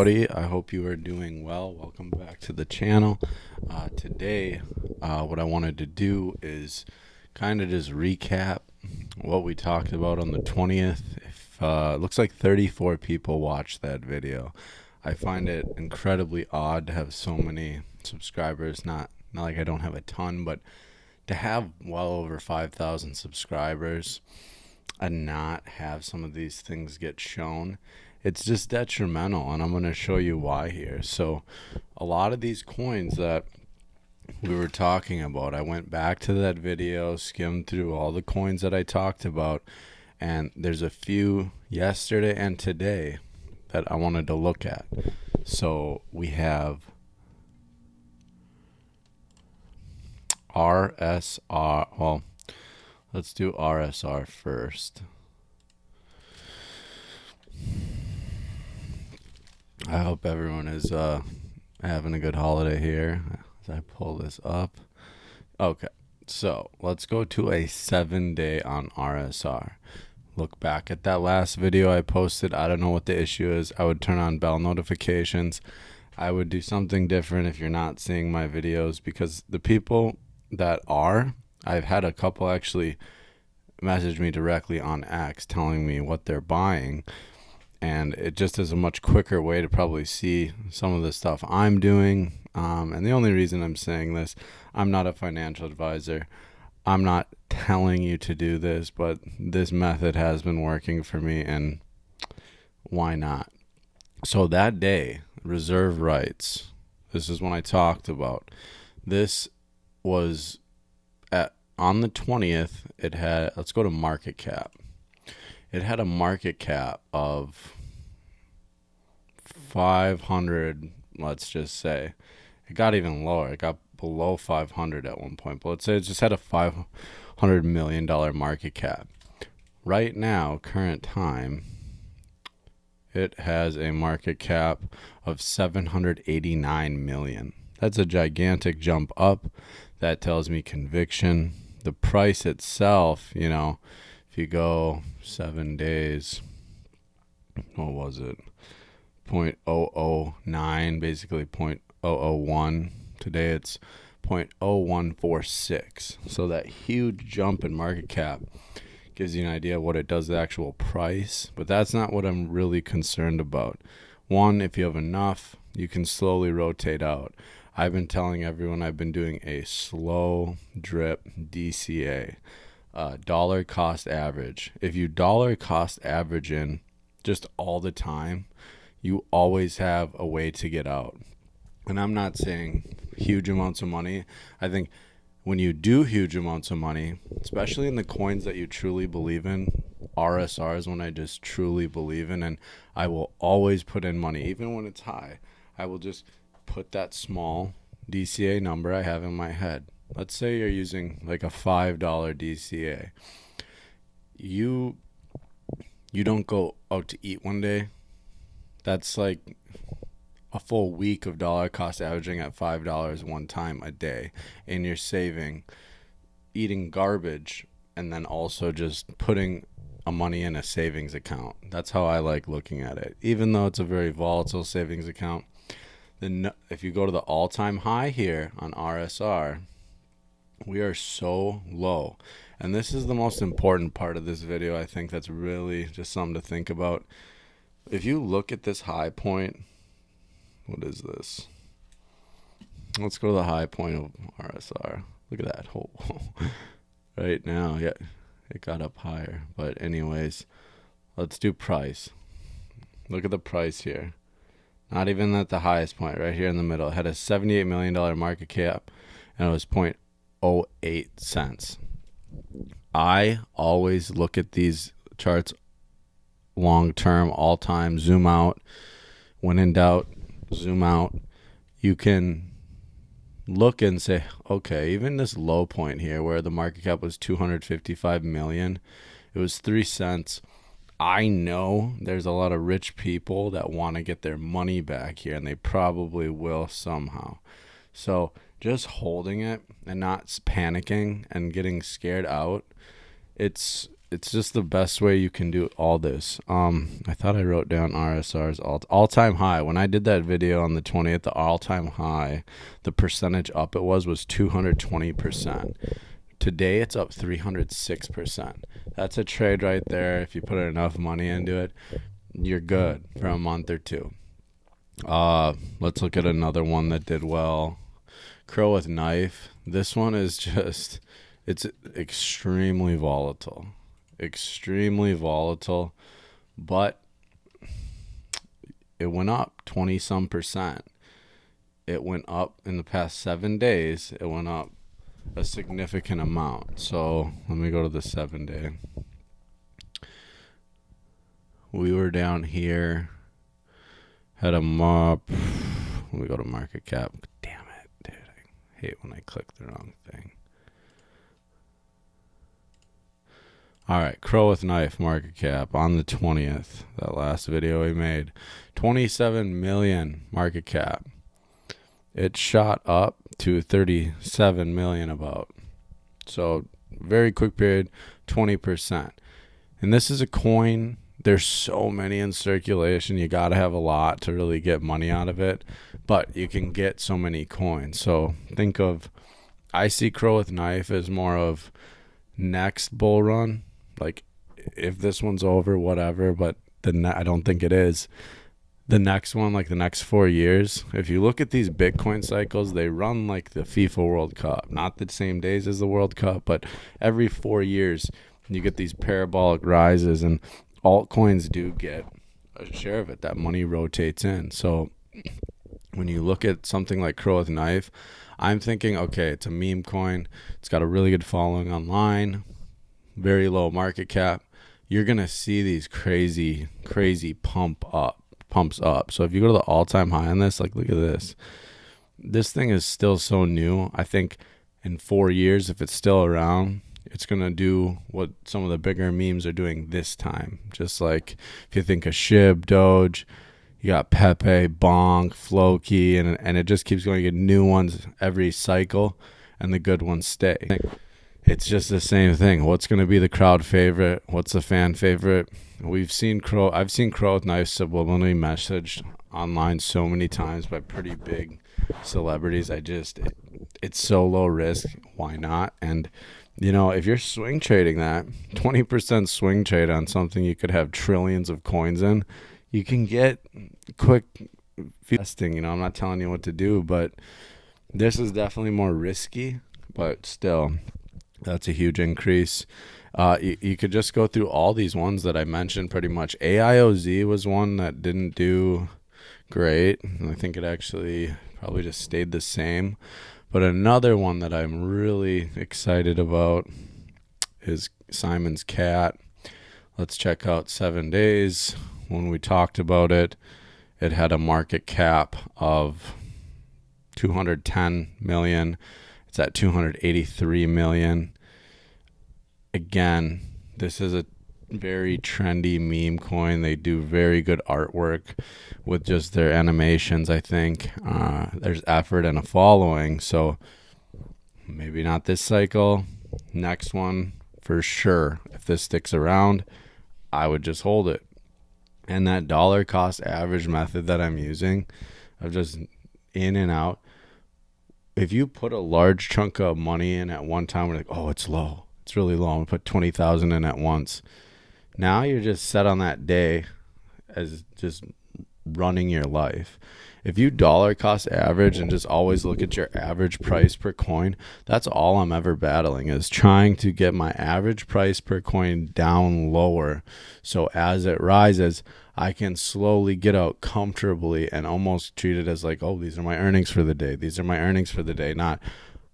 everybody. I hope you are doing well. Welcome back to the channel. Today, what I wanted to do is kind of just recap what we talked about on the 20th. It looks like 34 people watched that video. I find it incredibly odd to have so many subscribers. Not like I don't have a ton, but to have well over 5,000 subscribers and not have some of these things get shown, it's just detrimental, and I'm going to show you why here. So a lot of these coins that we were talking about, I went back to that video, skimmed through all the coins that I talked about, and there's a few yesterday and today that I wanted to look at. So we have RSR. Well, let's do RSR first. I hope everyone is having a good holiday here as I pull this up. Okay, so let's go to a 7-day on RSR. Look back at that last video I posted. I don't know what the issue is. I would turn on bell notifications. I would do something different if you're not seeing my videos, because the people that are, I've had a couple actually message me directly on X telling me what they're buying. And it just is a much quicker way to probably see some of the stuff I'm doing. And the only reason I'm saying this, I'm not a financial advisor. I'm not telling you to do this, but this method has been working for me, and why not? So that day, reserve rights, this is when I talked about. This was on the 20th, it had, let's go to market cap. It had a market cap of 500, let's just say. It got even lower. It got below 500 at one point. But let's say it just had a $500 million market cap. Right now, current time, it has a market cap of 789 million. That's a gigantic jump up. That tells me conviction. The price itself, you know, if you go 7 days, what was it? 0.009, basically 0.001. Today it's 0.0146. So that huge jump in market cap gives you an idea of what it does to the actual price. But that's not what I'm really concerned about. One, if you have enough, you can slowly rotate out. I've been telling everyone I've been doing a slow drip DCA. Dollar cost average. If you dollar cost average in just all the time, you always have a way to get out. And I'm not saying huge amounts of money. I think when you do huge amounts of money, especially in the coins that you truly believe in, RSR is one I just truly believe in, and I will always put in money. Even when it's high, I will just put that small DCA number I have in my head. Let's say you're using like a $5 DCA. You don't go out to eat one day. That's like a full week of dollar cost averaging at $5 one time a day. And you're saving eating garbage and then also just putting money in a savings account. That's how I like looking at it. Even though it's a very volatile savings account, then if you go to the all-time high here on RSR, we are so low. And this is the most important part of this video. I think that's really just something to think about. If you look at this high point, what is this? Let's go to the high point of RSR. Look at that. Oh, right now, yeah, it got up higher. But anyways, let's do price. Look at the price here. Not even at the highest point, right here in the middle. It had a $78 million market cap, and it was 0.08 cents. I always look at these charts long term, all time, zoom out. When in doubt, zoom out. You can look and say, okay, even this low point here where the market cap was 255 million, it was 3 cents. I know there's a lot of rich people that want to get their money back here, and they probably will somehow. So just holding it and not panicking and getting scared out, it's it's just the best way you can do all this. I thought I wrote down RSR's all-time high. When I did that video on the 20th, the all-time high, the percentage up it was 220%. Today it's up 306%. That's a trade right there. If you put enough money into it, you're good for a month or two. Let's look at another one that did well. Crow with knife. This one is just, it's extremely volatile. Extremely volatile, but it went up 20 some percent. It went up in the past 7 days. It went up a significant amount. So let me go to the 7 day. We were down here, had them up. Let me go to market cap. Damn it, dude. I hate when I click the wrong thing. All right, crow with knife market cap on the 20th. That last video we made. 27 million market cap. It shot up to 37 million about. So very quick period, 20%. And this is a coin. There's so many in circulation. You got to have a lot to really get money out of it. But you can get so many coins. So think of, I see crow with knife as more of next bull run. Like if this one's over, whatever. But I don't think it is. The next one, like the next 4 years, if you look at these Bitcoin cycles, they run like the FIFA World Cup. Not the same days as the World Cup, but every 4 years you get these parabolic rises, and altcoins do get a share of it. That money rotates in. So when you look at something like crow with knife, I'm thinking, okay, it's a meme coin. It's got a really good following online, very low market cap. You're going to see these crazy pumps up. So if you go to the all-time high on this, like look at this. This thing is still so new. I think in 4 years, if it's still around, it's going to do what some of the bigger memes are doing this time. Just like if you think of SHIB, Doge, you got Pepe, Bonk, Floki, and it just keeps going. You get new ones every cycle, and the good ones stay. It's just the same thing. What's going to be the crowd favorite? What's the fan favorite? I've seen crow with knife subliminally messaged online so many times by pretty big celebrities. It's so low risk. Why not? And if you're swing trading that 20% swing trade on something you could have trillions of coins in, you can get quick investing. I'm not telling you what to do, but this is definitely more risky, but still, that's a huge increase. You could just go through all these ones that I mentioned pretty much. AIOZ was one that didn't do great. I think it actually probably just stayed the same. But another one that I'm really excited about is Simon's Cat. Let's check out 7 days. When we talked about it, it had a market cap of 210 million. It's at 283 million. Again, this is a very trendy meme coin. They do very good artwork with just their animations, I think. There's effort and a following. So maybe not this cycle. Next one, for sure. If this sticks around, I would just hold it. And that dollar cost average method that I'm using of just in and out, if you put a large chunk of money in at one time, we're like, oh, it's low. It's really low. I'm going to put 20,000 in at once. Now you're just set on that day as just running your life. If you dollar cost average and just always look at your average price per coin, that's all I'm ever battling, is trying to get my average price per coin down lower. So as it rises, I can slowly get out comfortably and almost treat it as like, oh, these are my earnings for the day. These are my earnings for the day. Not,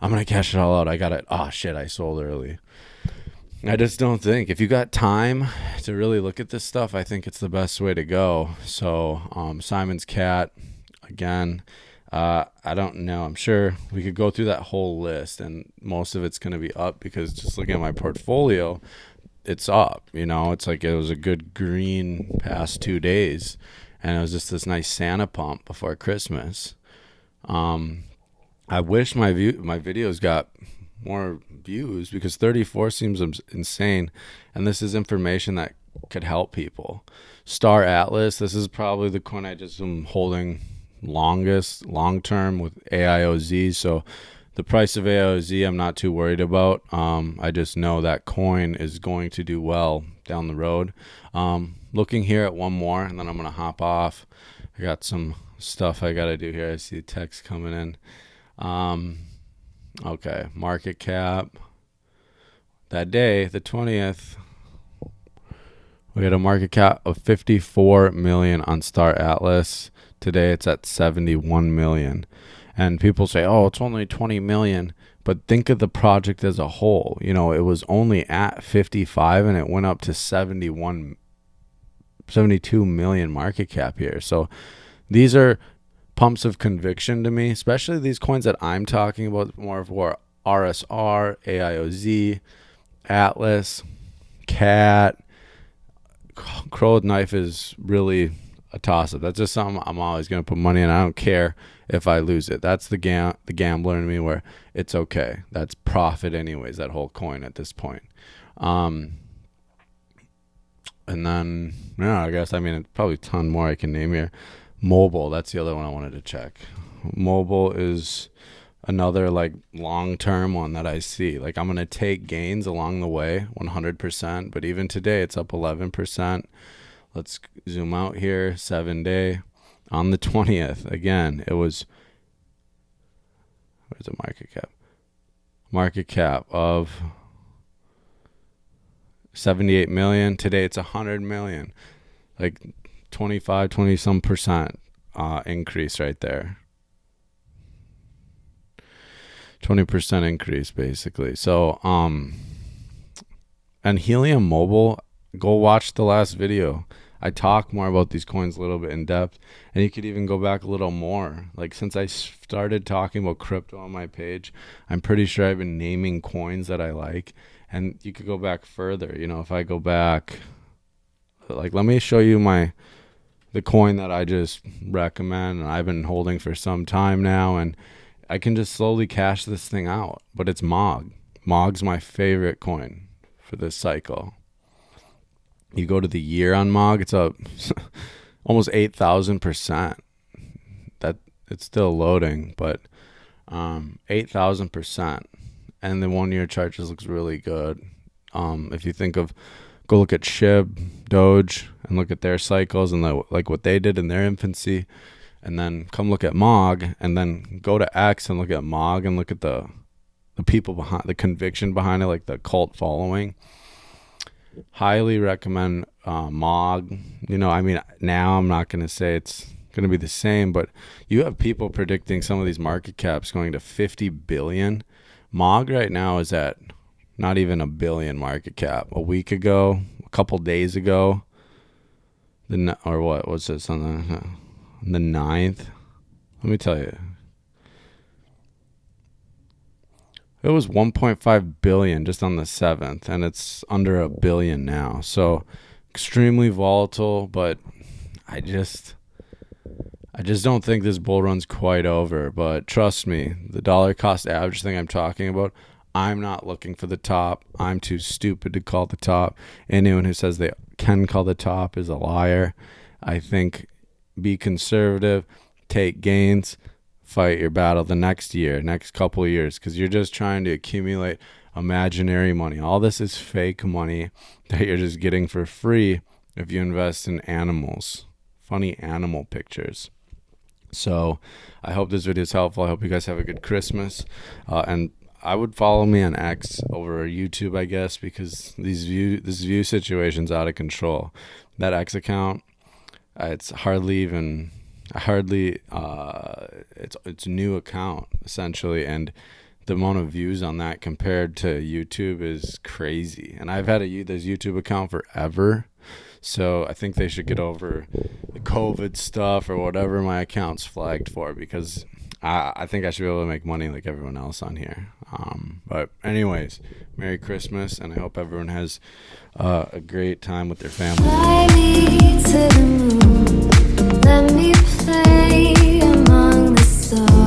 I'm going to cash it all out. I got it. Oh, shit, I sold early. I just don't think. If you got time to really look at this stuff, I think it's the best way to go. So Simon's Cat, again, I don't know. I'm sure we could go through that whole list, and most of it's going to be up because just looking at my portfolio, it's up. It's like it was a good green past 2 days, and it was just this nice Santa pump before Christmas. I wish my videos got more views, because 34 seems insane, and this is information that could help people. Star Atlas, this is probably the coin I just am holding long term with AIOZ. So the price of AIOZ I'm not too worried about. I just know that coin is going to do well down the road. Looking here at one more, and then I'm going to hop off. I got some stuff I got to do here. I see text coming in. Okay, market cap. That day, the 20th, we had a market cap of 54 million on Star Atlas. Today it's at 71 million. And people say, oh, it's only 20 million. But think of the project as a whole. You know, it was only at 55 and it went up to 72 million market cap here. So these are pumps of conviction to me, especially these coins that I'm talking about more of RSR, AIOZ, Atlas, CAT. Crow with Knife is really a toss-up. That's just something I'm always going to put money in. I don't care if I lose it. That's the gambler in me, where it's okay. That's profit anyways, that whole coin at this point. And then, I guess, probably a ton more I can name here. Mobile, that's the other one I wanted to check. Mobile is another like long-term one that I see. Like, I'm going to take gains along the way 100%, but even today it's up 11%. Let's zoom out here, 7-day. On the 20th, again, it was, where's the market cap? Market cap of 78 million. Today it's 100 million. Like 20 some percent increase right there. 20% increase basically. So and Helium Mobile, go watch the last video. I talk more about these coins a little bit in depth, and you could even go back a little more. Like, since I started talking about crypto on my page, I'm pretty sure I've been naming coins that I like, and you could go back further. You know, if I go back, like, let me show you the coin that I just recommend and I've been holding for some time now, and I can just slowly cash this thing out. But it's MOG. MOG's my favorite coin for this cycle. You go to the year on MOG, it's up almost 8,000%. That it's still loading, but 8,000%. And the 1 year chart just looks really good. If you think of, go look at SHIB, Doge, and look at their cycles and like what they did in their infancy, and then come look at MOG, and then go to X and look at MOG and look at the people behind, the conviction behind it, like the cult following. Highly recommend MOG. You know, now I'm not going to say it's going to be the same, but you have people predicting some of these market caps going to 50 billion. MOG right now is at not even a billion market cap. A week ago, a couple days ago, or what was this on the 9th? Let me tell you. It was 1.5 billion just on the 7th, and it's under a billion now. So extremely volatile, but I just don't think this bull run's quite over. But trust me, the dollar cost average thing I'm talking about, I'm not looking for the top. I'm too stupid to call the top. Anyone who says they can call the top is a liar. I think be conservative, take gains, fight your battle the next year, next couple of years, because you're just trying to accumulate imaginary money. All this is fake money that you're just getting for free if you invest in animals, funny animal pictures. So I hope this video is helpful. I hope you guys have a good Christmas, and I would follow me on X over YouTube, I guess, because this view situation's out of control. That X account, it's it's a new account essentially, and the amount of views on that compared to YouTube is crazy. And I've had this YouTube account forever, so I think they should get over the COVID stuff or whatever my account's flagged for, because I think I should be able to make money like everyone else on here. But anyways, Merry Christmas, and I hope everyone has a great time with their family. Fly me to the moon, let me play among the stars.